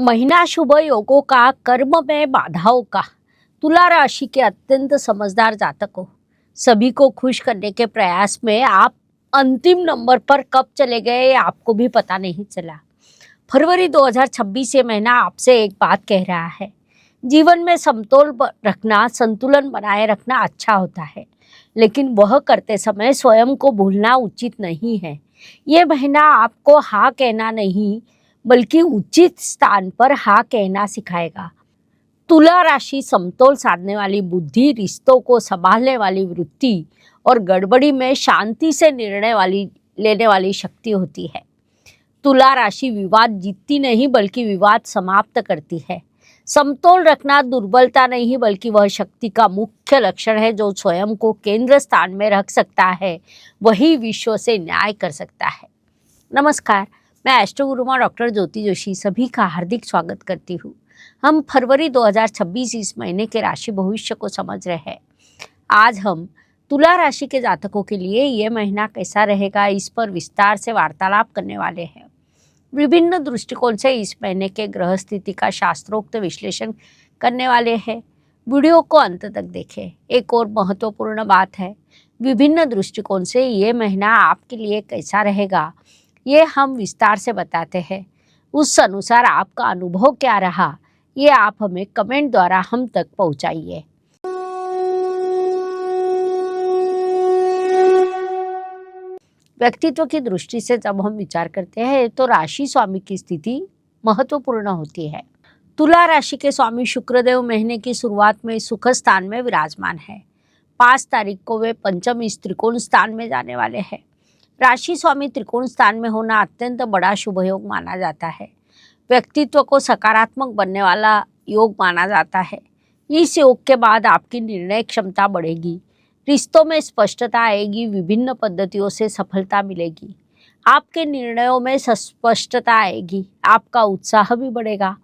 महीना शुभ योगों का, कर्म में बाधाओं का। तुला राशि के अत्यंत समझदार जातकों, सभी को खुश करने के प्रयास में आप अंतिम नंबर पर कब चले गए आपको भी पता नहीं चला। फरवरी 2026 ये महीना आपसे एक बात कह रहा है। जीवन में समतोल रखना, संतुलन बनाए रखना अच्छा होता है, लेकिन वह करते समय स्वयं को भूलना उचित नहीं है। ये महीना आपको हाँ कहना नहीं बल्कि उचित स्थान पर हाँ कहना सिखाएगा। तुला राशि समतोल साधने वाली बुद्धि, रिश्तों को संभालने वाली वृत्ति और गड़बड़ी में शांति से निर्णय लेने वाली शक्ति होती है। तुला राशि विवाद जीतती नहीं बल्कि विवाद समाप्त करती है। समतोल रखना दुर्बलता नहीं बल्कि वह शक्ति का मुख्य लक्षण है। जो स्वयं को केंद्र स्थान में रख सकता है वही विश्व से न्याय कर सकता है। नमस्कार, मैं एस्ट्रो गुरुमा डॉक्टर ज्योति जोशी सभी का हार्दिक स्वागत करती हूँ। हम फरवरी 2026 इस महीने के राशि भविष्य को समझ रहे हैं। आज हम तुला राशि के जातकों के लिए ये महीना कैसा रहेगा इस पर विस्तार से वार्तालाप करने वाले हैं। विभिन्न दृष्टिकोण से इस महीने के ग्रह स्थिति का शास्त्रोक्त विश्लेषण करने वाले हैं। वीडियो को अंत तक देखें। एक और महत्वपूर्ण बात है, विभिन्न दृष्टिकोण से ये महीना आपके लिए कैसा रहेगा ये हम विस्तार से बताते हैं। उस अनुसार आपका अनुभव क्या रहा ये आप हमें कमेंट द्वारा हम तक पहुंचाइए। व्यक्तित्व की दृष्टि से जब हम विचार करते हैं तो राशि स्वामी की स्थिति महत्वपूर्ण होती है। तुला राशि के स्वामी शुक्रदेव महीने की शुरुआत में सुख स्थान में विराजमान है। 5 तारीख को वे पंचम इस त्रिकोण स्थान में जाने वाले हैं। राशि स्वामी त्रिकोण स्थान में होना अत्यंत बड़ा शुभ योग माना जाता है। व्यक्तित्व को सकारात्मक बनने वाला योग माना जाता है। इस योग के बाद आपकी निर्णय क्षमता बढ़ेगी, रिश्तों में स्पष्टता आएगी, विभिन्न पद्धतियों से सफलता मिलेगी, आपके निर्णयों में स्पष्टता आएगी, आपका उत्साह भी बढ़ेगा।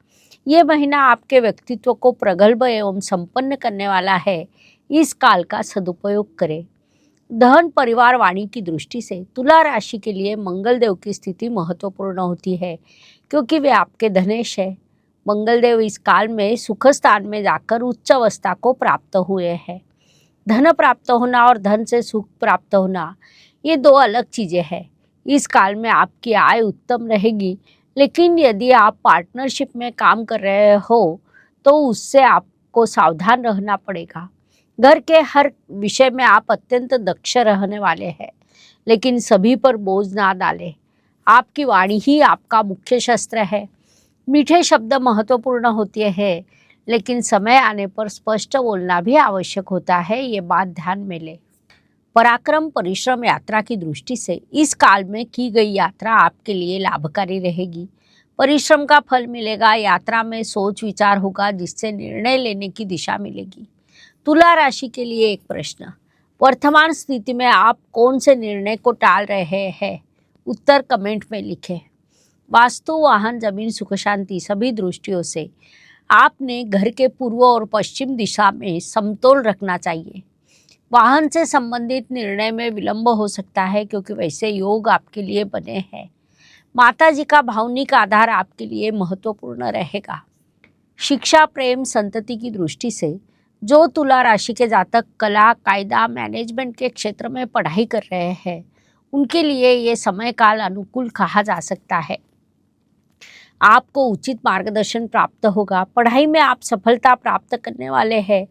ये महीना आपके व्यक्तित्व को प्रगल्भ एवं संपन्न करने वाला है। इस काल का सदुपयोग करें। धन, परिवार, वाणी की दृष्टि से तुला राशि के लिए मंगल देव की स्थिति महत्वपूर्ण होती है, क्योंकि वे आपके धनेश है। मंगल देव इस काल में सुख स्थान में जाकर उच्च अवस्था को प्राप्त हुए हैं। धन प्राप्त होना और धन से सुख प्राप्त होना ये दो अलग चीज़ें हैं। इस काल में आपकी आय उत्तम रहेगी, लेकिन यदि आप पार्टनरशिप में काम कर रहे हो तो उससे आपको सावधान रहना पड़ेगा। घर के हर विषय में आप अत्यंत दक्ष रहने वाले हैं, लेकिन सभी पर बोझ ना डालें। आपकी वाणी ही आपका मुख्य शस्त्र है। मीठे शब्द महत्वपूर्ण होते हैं, लेकिन समय आने पर स्पष्ट बोलना भी आवश्यक होता है, ये बात ध्यान में लें। पराक्रम, परिश्रम, यात्रा की दृष्टि से इस काल में की गई यात्रा आपके लिए लाभकारी रहेगी। परिश्रम का फल मिलेगा। यात्रा में सोच विचार होगा जिससे निर्णय लेने की दिशा मिलेगी। तुला राशि के लिए एक प्रश्न, वर्तमान स्थिति में आप कौन से निर्णय को टाल रहे हैं? उत्तर कमेंट में लिखें। वास्तु, वाहन, जमीन, सुख शांति सभी दृष्टियों से आपने घर के पूर्व और पश्चिम दिशा में समतोल रखना चाहिए। वाहन से संबंधित निर्णय में विलंब हो सकता है क्योंकि वैसे योग आपके लिए बने हैं। माता जी का भावनिक आधार आपके लिए महत्वपूर्ण रहेगा। शिक्षा, प्रेम, संतति की दृष्टि से जो तुला राशि के जातक कला, कायदा, मैनेजमेंट के क्षेत्र में पढ़ाई कर रहे हैं उनके लिए ये समय काल अनुकूल कहा जा सकता है। आपको उचित मार्गदर्शन प्राप्त होगा। पढ़ाई में आप सफलता प्राप्त करने वाले हैं।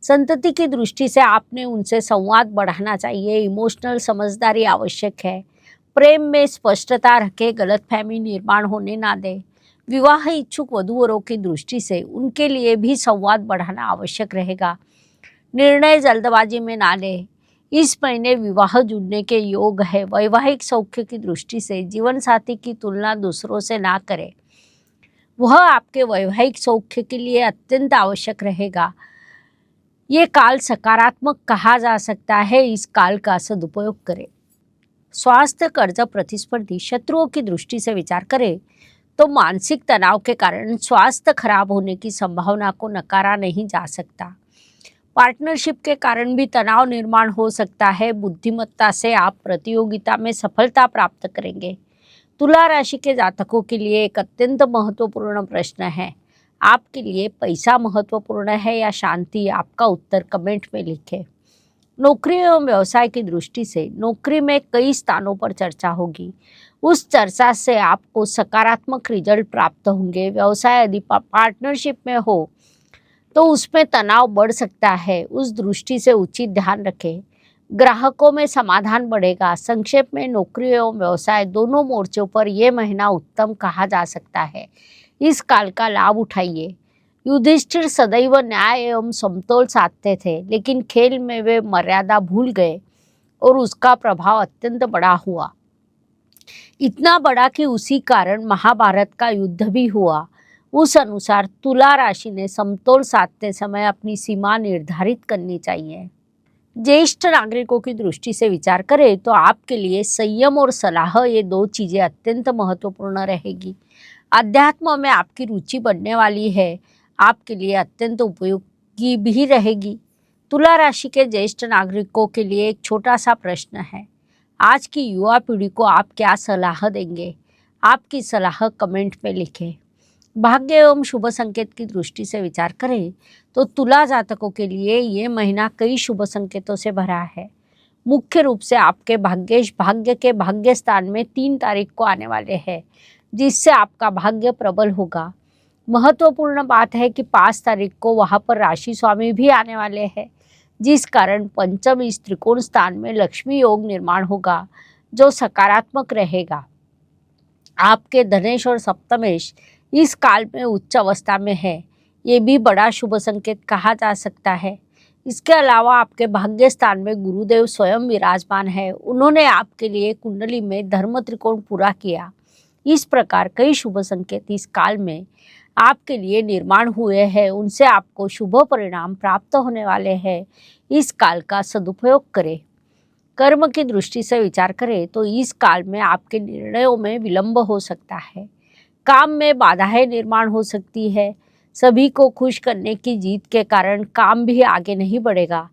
संतति की दृष्टि से आपने उनसे संवाद बढ़ाना चाहिए। इमोशनल समझदारी आवश्यक है। प्रेम में स्पष्टता रखें, गलतफहमी निर्माण होने ना दें। विवाह इच्छुक वधूवरों की दृष्टि से उनके लिए भी संवाद बढ़ाना आवश्यक रहेगा। निर्णय जल्दबाजी में ना लें। इस महीने विवाह जुड़ने के योग है। वैवाहिक सौख्य की दृष्टि से जीवन साथी की तुलना दूसरों से ना करें, वह आपके वैवाहिक सौख्य के लिए अत्यंत आवश्यक रहेगा। ये काल सकारात्मक कहा जा सकता है। इस काल का सदुपयोग करें। स्वास्थ्य, कर्ज, प्रतिस्पर्धी, शत्रुओं की दृष्टि से विचार करें तो मानसिक तनाव के कारण स्वास्थ्य खराब होने की संभावना को नकारा नहीं जा सकता। पार्टनरशिप के कारण भी तनाव निर्माण हो सकता है। बुद्धिमत्ता से आप प्रतियोगिता में सफलता प्राप्त करेंगे। तुला राशि के जातकों के लिए एक अत्यंत महत्वपूर्ण प्रश्न है। आपके लिए पैसा महत्वपूर्ण है या शांति? आपका उत्तर कमेंट में लिखें। नौकरी एवं व्यवसाय की दृष्टि से नौकरी में कई स्थानों पर चर्चा होगी। उस चर्चा से आपको सकारात्मक रिजल्ट प्राप्त होंगे। व्यवसाय यदि पार्टनरशिप में हो तो उसमें तनाव बढ़ सकता है, उस दृष्टि से उचित ध्यान रखें। ग्राहकों में समाधान बढ़ेगा। संक्षेप में नौकरी एवं व्यवसाय दोनों मोर्चों पर यह महीना उत्तम कहा जा सकता है। इस काल का लाभ उठाइए। युधिष्ठिर सदैव न्याय एवं समतोल साधते थे, लेकिन खेल में वे मर्यादा भूल गए और उसका प्रभाव अत्यंत बड़ा हुआ। इतना बड़ा कि उसी कारण महाभारत का युद्ध भी हुआ। उस अनुसार तुला राशि ने समतोल साधते समय अपनी सीमा निर्धारित करनी चाहिए। ज्येष्ठ नागरिकों की दृष्टि से विचार करें तो आपके लिए संयम और सलाह, ये दो चीजें अत्यंत महत्वपूर्ण रहेगी। अध्यात्म में आपकी रुचि बढ़ने वाली है, आपके लिए अत्यंत उपयोगी भी रहेगी। तुला राशि के ज्येष्ठ नागरिकों के लिए एक छोटा सा प्रश्न है। आज की युवा पीढ़ी को आप क्या सलाह देंगे? आपकी सलाह कमेंट में लिखें। भाग्य एवं शुभ संकेत की दृष्टि से विचार करें तो तुला जातकों के लिए ये महीना कई शुभ संकेतों से भरा है। मुख्य रूप से आपके भाग्य के भाग्य स्थान में 3 तारीख को आने वाले हैं, जिससे आपका भाग्य प्रबल होगा। महत्वपूर्ण बात है कि 5 तारीख को वहाँ पर राशि स्वामी भी आने वाले हैं, जिस कारण पंचम इस त्रिकोण स्थान में लक्ष्मी योग निर्माण होगा, जो सकारात्मक रहेगा। आपके धनेश और सप्तमेश इस काल में उच्च अवस्था में है, ये भी बड़ा शुभ संकेत कहा जा सकता है। इसके अलावा आपके भाग्य स्थान में गुरुदेव स्वयं विराजमान है। उन्होंने आपके लिए कुंडली में धर्म त्रिकोण पूरा किया। इस प्रकार कई शुभ संकेत इस काल में आपके लिए निर्माण हुए हैं, उनसे आपको शुभ परिणाम प्राप्त होने वाले हैं। इस काल का सदुपयोग करें। कर्म की दृष्टि से विचार करें तो इस काल में आपके निर्णयों में विलंब हो सकता है। काम में बाधाएं निर्माण हो सकती है। सभी को खुश करने की जीत के कारण काम भी आगे नहीं बढ़ेगा,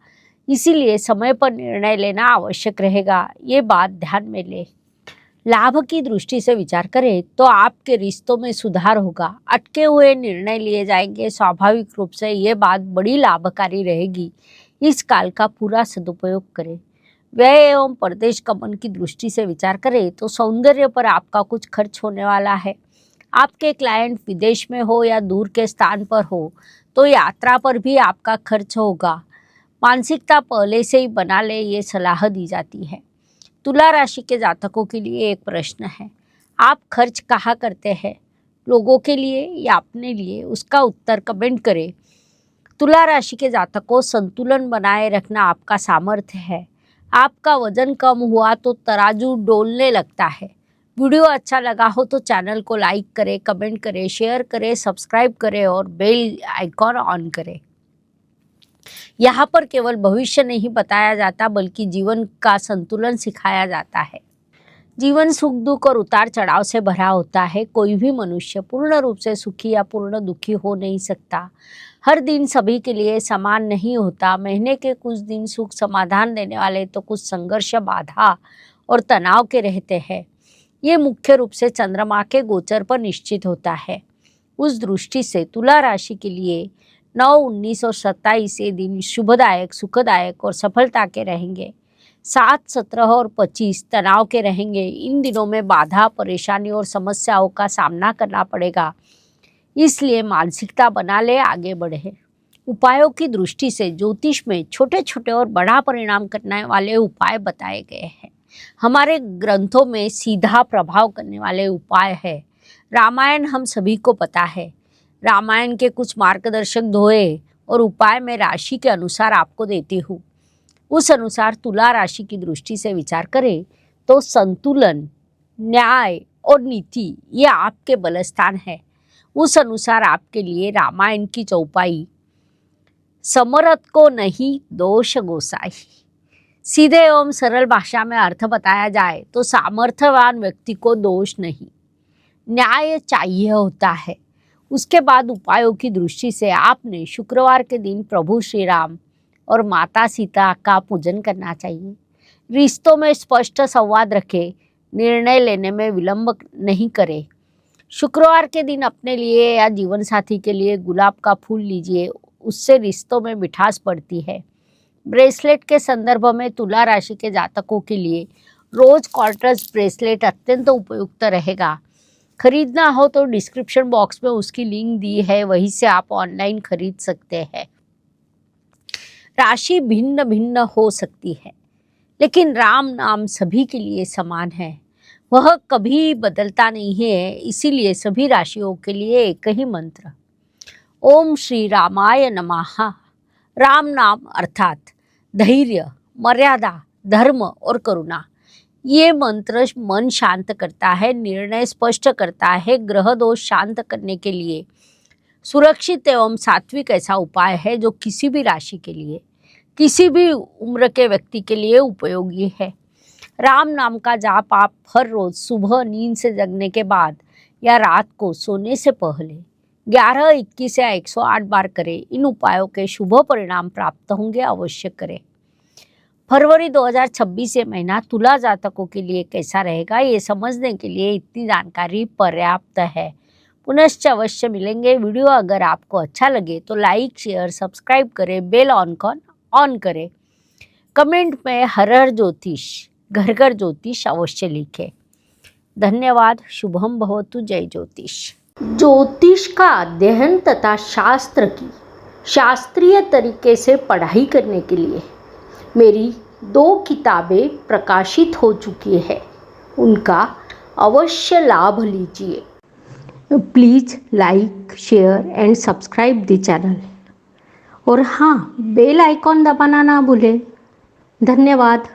इसीलिए समय पर निर्णय लेना आवश्यक रहेगा, ये बात ध्यान में लें। लाभ की दृष्टि से विचार करें तो आपके रिश्तों में सुधार होगा। अटके हुए निर्णय लिए जाएंगे। स्वाभाविक रूप से ये बात बड़ी लाभकारी रहेगी। इस काल का पूरा सदुपयोग करें। व्यय एवं परदेश गमन की दृष्टि से विचार करें तो सौंदर्य पर आपका कुछ खर्च होने वाला है। आपके क्लाइंट विदेश में हो या दूर के स्थान पर हो तो यात्रा पर भी आपका खर्च होगा। मानसिकता पहले से ही बना ले, ये सलाह दी जाती है। तुला राशि के जातकों के लिए एक प्रश्न है। आप खर्च कहाँ करते हैं? लोगों के लिए या अपने लिए? उसका उत्तर कमेंट करें। तुला राशि के जातकों, संतुलन बनाए रखना आपका सामर्थ्य है। आपका वजन कम हुआ तो तराजू डोलने लगता है। वीडियो अच्छा लगा हो तो चैनल को लाइक करें, कमेंट करें, शेयर करें, सब्सक्राइब करें और बेल आइकॉन ऑन करें। यहाँ पर केवल भविष्य नहीं बताया जाता, बल्कि जीवन का संतुलन सिखाया जाता है। जीवन सुख दुख और उतार चढ़ाव से भरा होता है। कोई भी मनुष्य पूर्ण रूप से सुखी या पूर्ण दुखी हो नहीं सकता। हर दिन सभी के लिए समान नहीं होता। महीने के कुछ दिन सुख समाधान देने वाले तो कुछ संघर्ष, बाधा और तनाव के रहते हैं। ये मुख्य रूप से चंद्रमा के गोचर पर निश्चित होता है। उस दृष्टि से तुला राशि के लिए 9, 19 और 27 ये दिन शुभदायक, सुखदायक और सफलता के रहेंगे। 7, 17 और 25 तनाव के रहेंगे। इन दिनों में बाधा, परेशानी और समस्याओं का सामना करना पड़ेगा, इसलिए मानसिकता बना ले, आगे बढ़े। उपायों की दृष्टि से ज्योतिष में छोटे छोटे और बड़ा परिणाम करने वाले उपाय बताए गए हैं। हमारे ग्रंथों में सीधा प्रभाव करने वाले उपाय है। रामायण हम सभी को पता है। रामायण के कुछ मार्गदर्शक दोहे और उपाय मैं राशि के अनुसार आपको देती हूँ। उस अनुसार तुला राशि की दृष्टि से विचार करें तो संतुलन, न्याय और नीति ये आपके बलस्थान है। उस अनुसार आपके लिए रामायण की चौपाई, समरथ को नहीं दोष गोसाई। सीधे एवं सरल भाषा में अर्थ बताया जाए तो सामर्थ्यवान व्यक्ति को दोष नहीं, न्याय चाहिए होता है। उसके बाद उपायों की दृष्टि से आपने शुक्रवार के दिन प्रभु श्री राम और माता सीता का पूजन करना चाहिए। रिश्तों में स्पष्ट संवाद रखें। निर्णय लेने में विलंब नहीं करें। शुक्रवार के दिन अपने लिए या जीवन साथी के लिए गुलाब का फूल लीजिए, उससे रिश्तों में मिठास बढ़ती है। ब्रेसलेट के संदर्भ में तुला राशि के जातकों के लिए रोज क्वार्टर्स ब्रेसलेट अत्यंत उपयुक्त रहेगा। खरीदना हो तो डिस्क्रिप्शन बॉक्स में उसकी लिंक दी है, वहीं से आप ऑनलाइन खरीद सकते हैं। राशि भिन्न भिन्न हो सकती है, लेकिन राम नाम सभी के लिए समान है, वह कभी बदलता नहीं है। इसीलिए सभी राशियों के लिए एक ही मंत्र, ओम श्री रामाय नमः। राम नाम अर्थात धैर्य, मर्यादा, धर्म और करुणा। ये मंत्र मन शांत करता है, निर्णय स्पष्ट करता है। ग्रह दोष शांत करने के लिए सुरक्षित एवं सात्विक ऐसा उपाय है जो किसी भी राशि के लिए, किसी भी उम्र के व्यक्ति के लिए उपयोगी है। राम नाम का जाप आप हर रोज सुबह नींद से जगने के बाद या रात को सोने से पहले 11, 21 या 108 बार करें। इन उपायों के शुभ परिणाम प्राप्त होंगे, अवश्य करें। फरवरी 2026 ये महीना तुला जातकों के लिए कैसा रहेगा, ये समझने के लिए इतनी जानकारी पर्याप्त है। पुनश्च अवश्य मिलेंगे। वीडियो अगर आपको अच्छा लगे तो लाइक, शेयर, सब्सक्राइब करें, बेल ऑन करें। कमेंट में हर हर ज्योतिष, घर घर ज्योतिष अवश्य लिखें। धन्यवाद। शुभम भवतु। जय ज्योतिष। ज्योतिष का अध्ययन तथा शास्त्र की शास्त्रीय तरीके से पढ़ाई करने के लिए मेरी 2 किताबें प्रकाशित हो चुकी है, उनका अवश्य लाभ लीजिए। Please like, share and subscribe the channel. और हाँ, बेल आइकॉन दबाना ना भूलें। धन्यवाद।